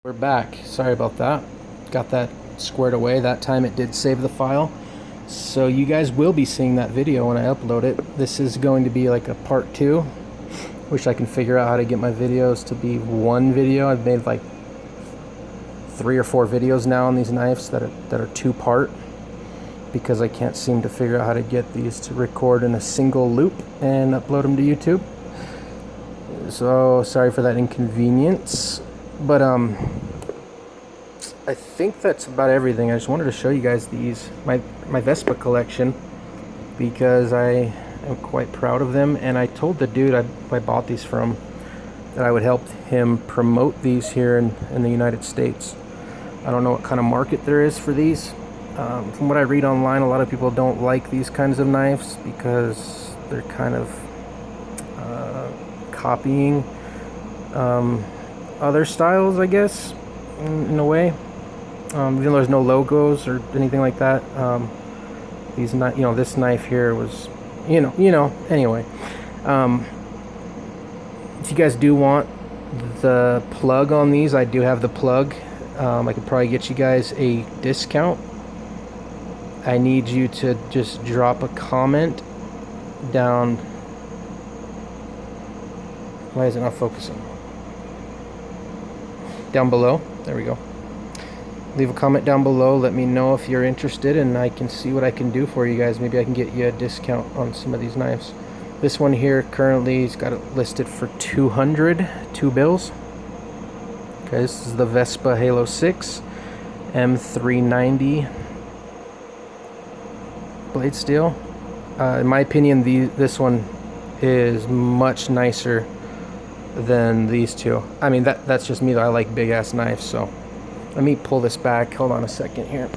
We're back. Sorry about that. Got that squared away. That time it did save the file. So you guys will be seeing that video when I upload it. This is going to be like a part 2. Wish I can figure out how to get my videos to be one video. I've made like 3 or 4 videos now on these knives that are 2-part because I can't seem to figure out how to get these to record in a single loop and upload them to YouTube. So sorry for that inconvenience. But I think that's about everything. I just wanted to show you guys these, my VESPA collection, because I am quite proud of them. And I told the dude I bought these from that I would help him promote these here in the United States. I don't know what kind of market there is for these. From what I read online, a lot of people don't like these kinds of knives because they're kind of copying other styles, I guess, in a way. Even though there's no logos or anything like that, these this knife here was, anyway. If you guys do want the plug on these, I do have the plug. I could probably get you guys a discount. I need you to just drop a comment down. Why is it not focusing? Down below. There we go. Leave a comment down below. Let me know if you're interested, and I can see what I can do for you guys. Maybe I can get you a discount on some of these knives. This one here currently has got it listed for 200, 2 bills. Okay, this is the VESPA Halo VI M390 blade steel. In my opinion, this one is much nicer than these two. I mean, that's just me though. I like big ass knives. So let me pull this back. Hold on a second here.